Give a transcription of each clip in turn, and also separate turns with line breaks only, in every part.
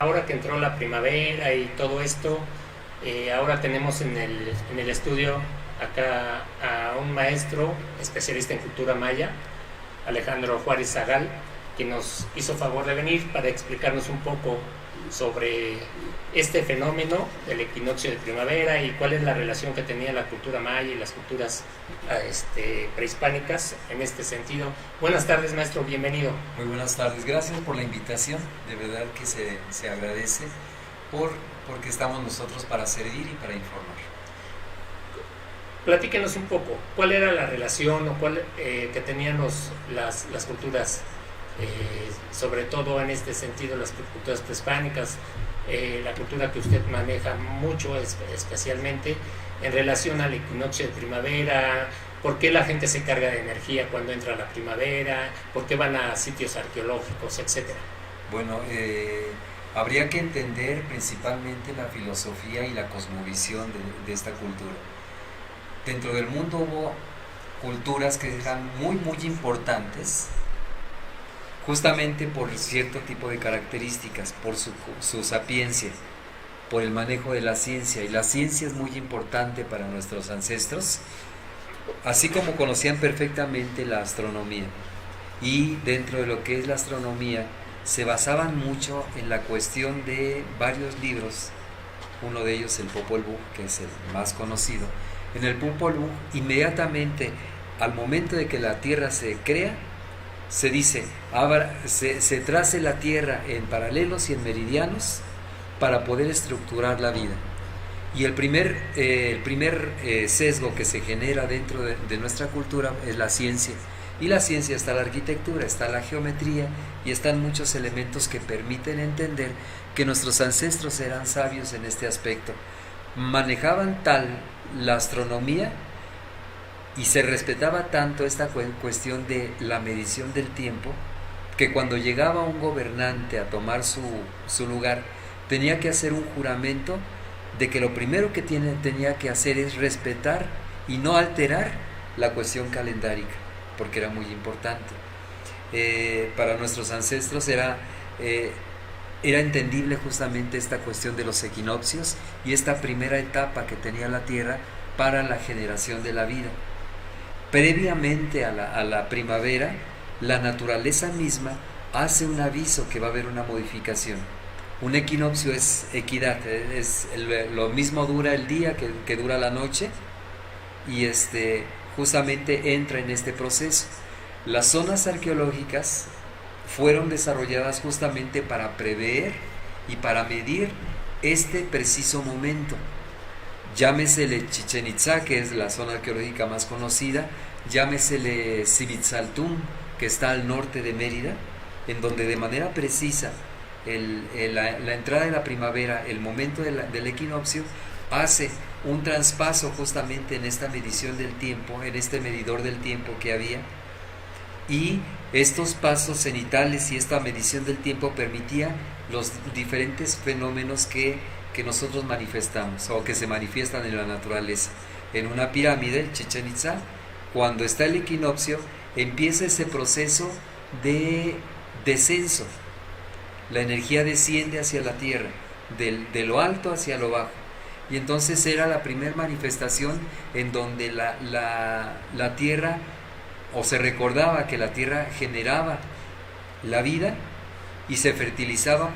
Ahora que entró la primavera y todo esto, ahora tenemos en el estudio acá a un maestro especialista en cultura maya, Alejandro Juárez Zagal, que nos hizo favor de venir para explicarnos un poco sobre este fenómeno del equinoccio de primavera y cuál es la relación que tenía la cultura maya y las culturas prehispánicas en este sentido. Buenas tardes, maestro, bienvenido.
Muy buenas tardes, gracias por la invitación, de verdad que se agradece porque estamos nosotros para servir y para informar.
Platíquenos un poco, ¿cuál era la relación o cuál que tenían las culturas, sobre todo en este sentido las culturas prehispánicas, la cultura que usted maneja mucho especialmente en relación al equinoccio de primavera? ¿Por qué la gente se carga de energía cuando entra la primavera? ¿Por qué van a sitios arqueológicos, etcétera?
Bueno, habría que entender principalmente la filosofía y la cosmovisión de esta cultura. Dentro del mundo hubo culturas que eran muy importantes, justamente por cierto tipo de características, por su sapiencia, por el manejo de la ciencia, y la ciencia es muy importante para nuestros ancestros, así como conocían perfectamente la astronomía. Y dentro de lo que es la astronomía, se basaban mucho en la cuestión de varios libros, uno de ellos el Popol Vuh, que es el más conocido. En el Popol Vuh, inmediatamente al momento de que la Tierra se crea, se dice, se trace la Tierra en paralelos y en meridianos para poder estructurar la vida. Y el primer sesgo que se genera dentro de nuestra cultura es la ciencia. Y la ciencia está la arquitectura, está la geometría y están muchos elementos que permiten entender que nuestros ancestros eran sabios en este aspecto. Manejaban tal la astronomía y se respetaba tanto esta cuestión de la medición del tiempo, que cuando llegaba un gobernante a tomar su lugar, tenía que hacer un juramento de que lo primero que tenía que hacer es respetar y no alterar la cuestión calendárica, porque era muy importante. Para nuestros ancestros era entendible justamente esta cuestión de los equinoccios y esta primera etapa que tenía la Tierra para la generación de la vida. Previamente a la primavera, la naturaleza misma hace un aviso que va a haber una modificación. Un equinoccio es equidad, lo mismo dura el día que dura la noche, y justamente entra en este proceso. Las zonas arqueológicas fueron desarrolladas justamente para prever y para medir este preciso momento. Llámesele Chichén Itzá, que es la zona arqueológica más conocida, llámesele Civitzaltún, que está al norte de Mérida, en donde de manera precisa la entrada de la primavera, el momento del equinoccio, hace un traspaso justamente en esta medición del tiempo, en este medidor del tiempo que había, y estos pasos cenitales y esta medición del tiempo permitía los diferentes fenómenos que nosotros manifestamos o que se manifiestan en la naturaleza. En una pirámide, Chichén Itzá, cuando está el equinoccio, empieza ese proceso de descenso. La energía desciende hacia la tierra, de lo alto hacia lo bajo. Y entonces era la primera manifestación en donde la tierra, o se recordaba que la tierra generaba la vida y se fertilizaba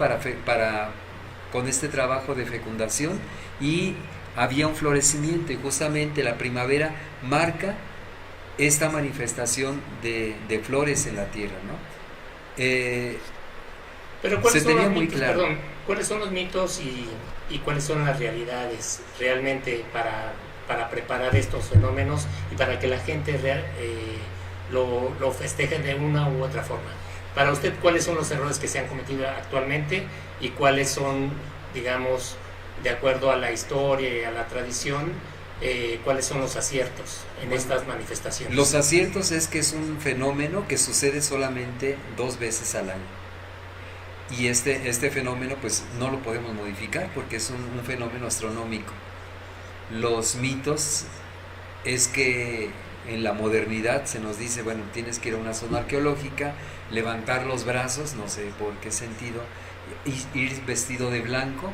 con este trabajo de fecundación, y había un florecimiento, y justamente la primavera marca esta manifestación de flores en la tierra, ¿no?
Pero ¿cuáles
se
son
tenía
los
muy
mitos,
claro.
perdón, cuáles son los mitos y cuáles son las realidades realmente para preparar estos fenómenos y para que la gente lo festeje de una u otra forma? Para usted, ¿cuáles son los errores que se han cometido actualmente y cuáles son, digamos, de acuerdo a la historia y a la tradición, cuáles son los aciertos en estas manifestaciones?
Los aciertos es que es un fenómeno que sucede solamente 2 veces al año. Y este fenómeno pues no lo podemos modificar porque es un fenómeno astronómico. Los mitos es que en la modernidad se nos dice, bueno, tienes que ir a una zona arqueológica, levantar los brazos, no sé por qué sentido, ir vestido de blanco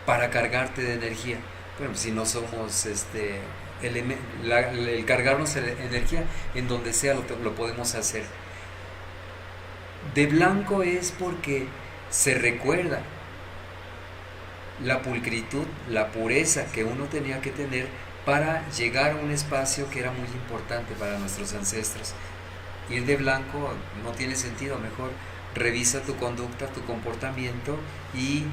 para cargarte de energía. Bueno, si no somos el cargarnos de energía en donde sea lo podemos hacer. De blanco es porque se recuerda la pulcritud, la pureza que uno tenía que tener para llegar a un espacio que era muy importante para nuestros ancestros. Ir de blanco no tiene sentido, mejor revisa tu conducta, tu comportamiento y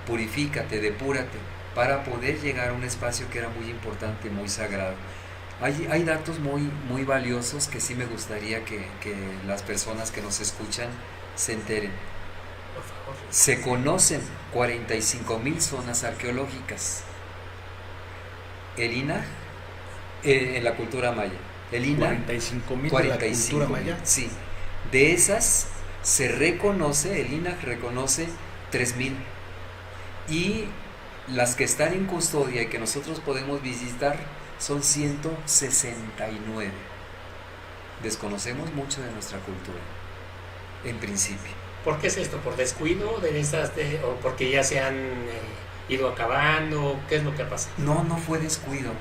purifícate, depúrate para poder llegar a un espacio que era muy importante, muy sagrado. Hay datos muy valiosos que sí me gustaría que las personas que nos escuchan se enteren.
Por favor.
Se conocen 45,000 zonas arqueológicas. El INAH, en la cultura maya. El INAH,
45,000 de la cultura maya.
Sí. De esas se reconoce, el INAH reconoce 3,000. Y las que están en custodia y que nosotros podemos visitar son 169. Desconocemos mucho de nuestra cultura, en principio.
¿Por qué es esto? ¿Por descuido o porque ya se han ido acabando? ¿Qué es lo que ha pasado?
No fue descuido.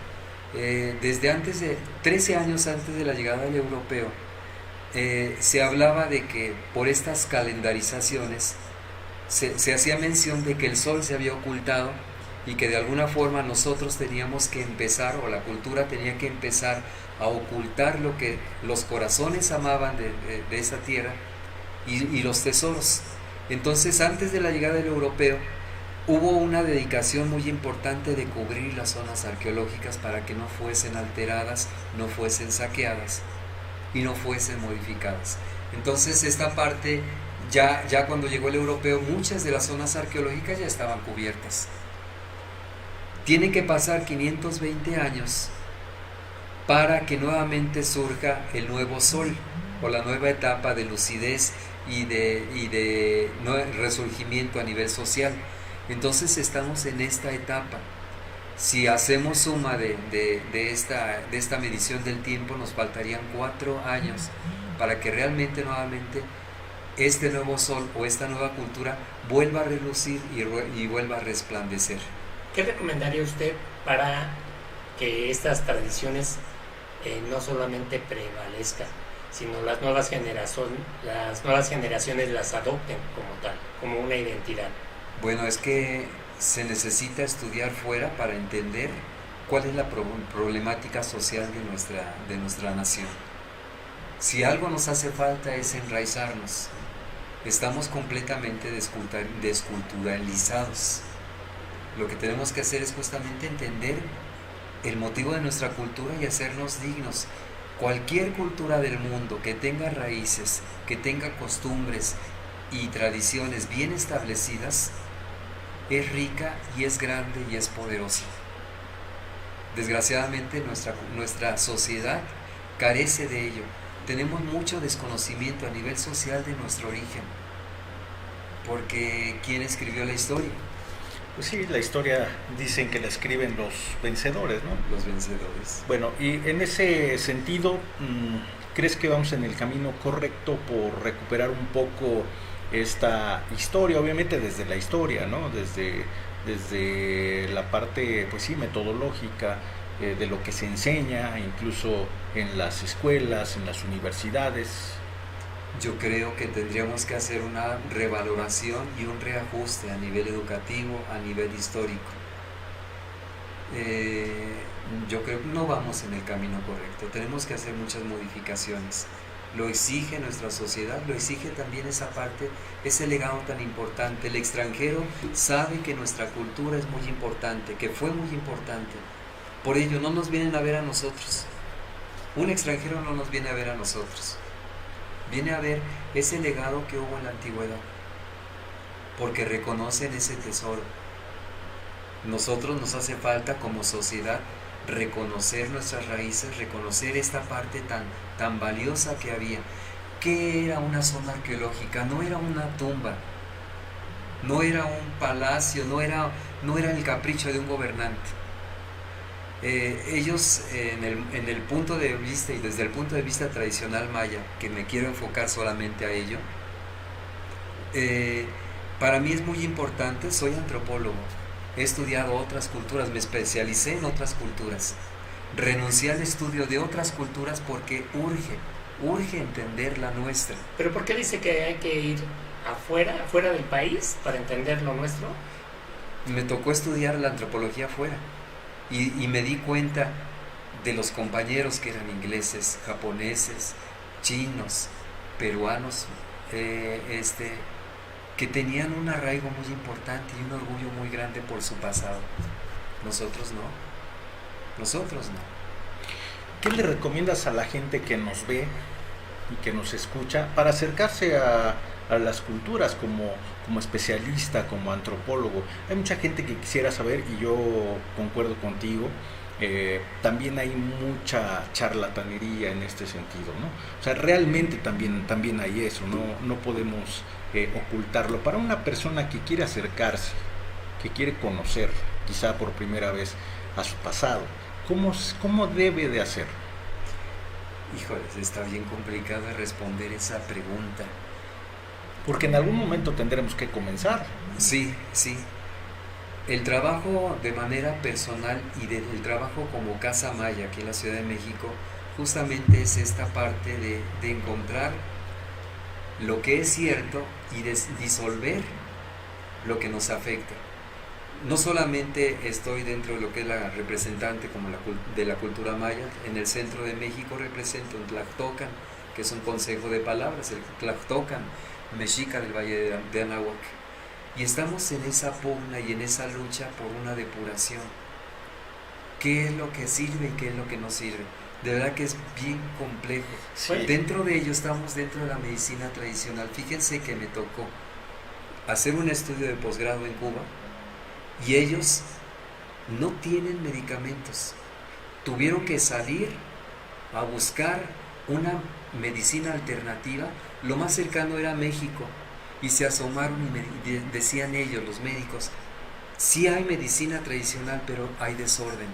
Desde 13 años antes de la llegada del europeo, se hablaba de que por estas calendarizaciones se hacía mención de que el sol se había ocultado y que de alguna forma nosotros teníamos que empezar, o la cultura tenía que empezar a ocultar lo que los corazones amaban de esa tierra y los tesoros. Entonces, antes de la llegada del europeo, hubo una dedicación muy importante de cubrir las zonas arqueológicas para que no fuesen alteradas, no fuesen saqueadas y no fuesen modificadas. Entonces, esta parte, ya cuando llegó el europeo, muchas de las zonas arqueológicas ya estaban cubiertas. Tiene que pasar 520 años para que nuevamente surja el nuevo sol o la nueva etapa de lucidez y de resurgimiento a nivel social. Entonces estamos en esta etapa. Si hacemos suma de esta medición del tiempo, nos faltarían 4 años para que realmente nuevamente este nuevo sol o esta nueva cultura vuelva a relucir y vuelva a resplandecer.
¿Qué recomendaría usted para que estas tradiciones no solamente prevalezcan, sino las nuevas generaciones las adopten como tal, como una identidad?
Bueno, es que se necesita estudiar fuera para entender cuál es la problemática social de nuestra nación. Si algo nos hace falta es enraizarnos. Estamos completamente desculturalizados. Lo que tenemos que hacer es justamente entender el motivo de nuestra cultura y hacernos dignos. Cualquier cultura del mundo que tenga raíces, que tenga costumbres y tradiciones bien establecidas, es rica y es grande y es poderosa. Desgraciadamente nuestra sociedad carece de ello. Tenemos mucho desconocimiento a nivel social de nuestro origen, porque ¿quién escribió la historia?
Pues sí, la historia dicen que la escriben los vencedores, ¿no?
Los vencedores.
Bueno, y en ese sentido, ¿crees que vamos en el camino correcto por recuperar un poco esta historia? Obviamente desde la historia, ¿no? Desde la parte, pues sí, metodológica, de lo que se enseña, incluso en las escuelas, en las universidades.
Yo creo que tendríamos que hacer una revaloración y un reajuste a nivel educativo, a nivel histórico. Yo creo que no vamos en el camino correcto, tenemos que hacer muchas modificaciones. Lo exige nuestra sociedad, lo exige también esa parte, ese legado tan importante. El extranjero sabe que nuestra cultura es muy importante, que fue muy importante. Por ello no nos vienen a ver a nosotros. Un extranjero no nos viene a ver a nosotros. Viene a ver ese legado que hubo en la antigüedad, porque reconocen ese tesoro. Nosotros nos hace falta como sociedad reconocer nuestras raíces, reconocer esta parte tan valiosa que había. ¿Qué era una zona arqueológica? No era una tumba, no era un palacio, no era el capricho de un gobernante. Ellos en el punto de vista y desde el punto de vista tradicional maya, que me quiero enfocar solamente a ello, Para mí es muy importante, soy antropólogo, he estudiado otras culturas, me especialicé en otras culturas, renuncié al estudio de otras culturas porque urge entender la nuestra.
¿Pero por qué dice que hay que ir afuera del país para entender lo nuestro?
Me tocó estudiar la antropología afuera y me di cuenta de los compañeros que eran ingleses, japoneses, chinos, peruanos, que tenían un arraigo muy importante y un orgullo muy grande por su pasado. Nosotros no.
¿Qué le recomiendas a la gente que nos ve y que nos escucha para acercarse a las culturas como especialista, como antropólogo? Hay mucha gente que quisiera saber, y yo concuerdo contigo, también hay mucha charlatanería en este sentido, ¿no? O sea, realmente también hay eso, no podemos ocultarlo. Para una persona que quiere acercarse, que quiere conocer, quizá por primera vez, a su pasado, ¿cómo debe de hacer?
Híjoles, está bien complicado responder esa pregunta.
Porque en algún momento tendremos que comenzar.
Sí. El trabajo de manera personal y el trabajo como Casa Maya aquí en la Ciudad de México justamente es esta parte de encontrar lo que es cierto y disolver lo que nos afecta. No solamente estoy dentro de lo que es la representante de la cultura maya, en el centro de México represento un Tlactocan, que es un consejo de palabras, el Tlactocan mexica del Valle de Anáhuac. Y estamos en esa pugna y en esa lucha por una depuración. ¿Qué es lo que sirve y qué es lo que no sirve? De verdad que es bien complejo.
Sí.
Dentro de ello estamos dentro de la medicina tradicional. Fíjense que me tocó hacer un estudio de posgrado en Cuba y ellos no tienen medicamentos. Tuvieron que salir a buscar una medicina alternativa. Lo más cercano era México. Y se asomaron y decían ellos, los médicos, sí hay medicina tradicional, pero hay desorden.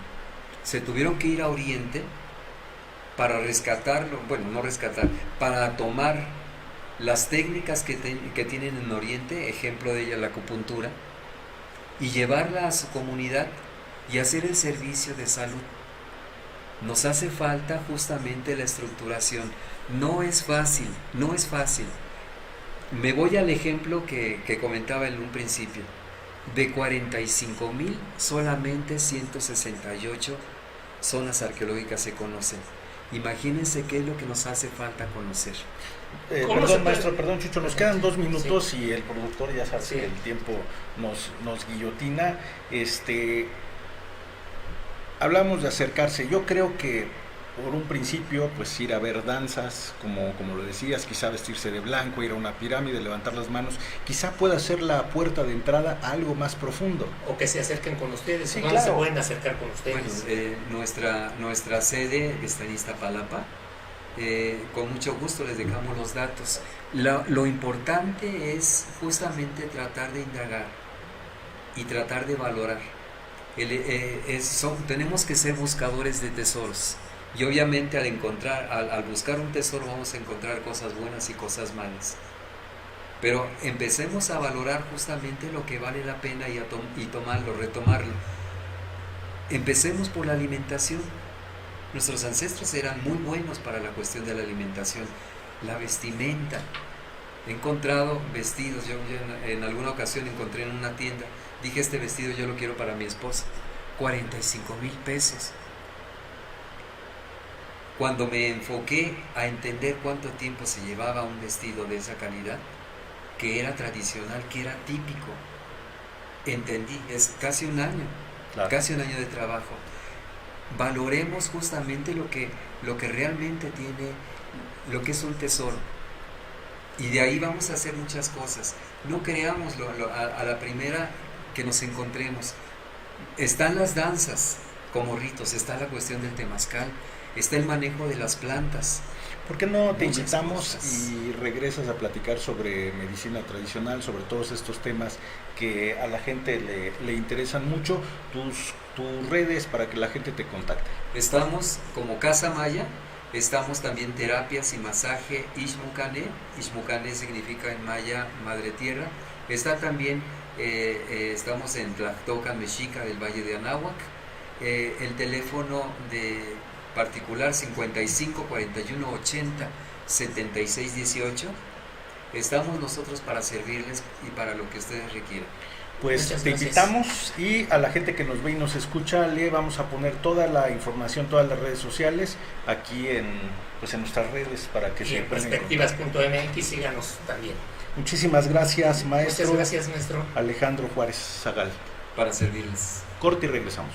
Se tuvieron que ir a Oriente para rescatarlo, para tomar las técnicas que tienen en Oriente, ejemplo de ella la acupuntura, y llevarla a su comunidad y hacer el servicio de salud. Nos hace falta justamente la estructuración. No es fácil. Me voy al ejemplo que comentaba en un principio. De 45,000, solamente 168 zonas arqueológicas se conocen. Imagínense qué es lo que nos hace falta conocer.
Perdón, maestro, perdón, Chucho, nos quedan 2 minutos y el productor ya sabe que el tiempo nos guillotina. Hablamos de acercarse. Yo creo que por un principio, pues ir a ver danzas, como lo decías, quizá vestirse de blanco, ir a una pirámide, levantar las manos, quizá pueda ser la puerta de entrada a algo más profundo.
O que se acerquen con ustedes,
sí,
¿dónde
claro.
se pueden acercar con ustedes?
Bueno, nuestra sede está en Iztapalapa. Con mucho gusto les dejamos los datos. Lo importante es justamente tratar de indagar y tratar de valorar. Tenemos que ser buscadores de tesoros. Y obviamente al buscar un tesoro vamos a encontrar cosas buenas y cosas malas. Pero empecemos a valorar justamente lo que vale la pena y retomarlo. Empecemos por la alimentación. Nuestros ancestros eran muy buenos para la cuestión de la alimentación. La vestimenta. He encontrado vestidos, yo en alguna ocasión encontré en una tienda, dije, este vestido yo lo quiero para mi esposa. 45,000 pesos. Cuando me enfoqué a entender cuánto tiempo se llevaba un vestido de esa calidad, que era tradicional, que era típico, entendí, es casi un año,
Claro.
casi un año de trabajo. Valoremos justamente lo que realmente tiene, lo que es un tesoro. Y de ahí vamos a hacer muchas cosas. No creamos a la primera que nos encontremos. Están las danzas como ritos, está la cuestión del temazcal, está el manejo de las plantas.
¿Por qué no te
Muchas
invitamos
cosas.
y regresas a platicar sobre medicina tradicional, sobre todos estos temas que a la gente le interesan mucho? Tus redes para que la gente te contacte.
Estamos como Casa Maya, estamos también terapias y masaje Ixmucané. Ixmucané significa en maya Madre Tierra, Está también, estamos en Tlactoca Mexica del Valle de Anáhuac, el teléfono de particular 55 41 80 76 18. Estamos nosotros para servirles y para lo que ustedes requieran.
Pues
Muchas
te
gracias.
invitamos, y a la gente que nos ve y nos escucha, le vamos a poner toda la información, todas las redes sociales aquí en nuestras redes para que
Y
se
en
pongan en contacto.
perspectivas.mx síganos también.
Muchísimas gracias, maestro.
Muchas gracias, maestro.
Alejandro Juárez Zagal.
Para servirles.
Corte y regresamos.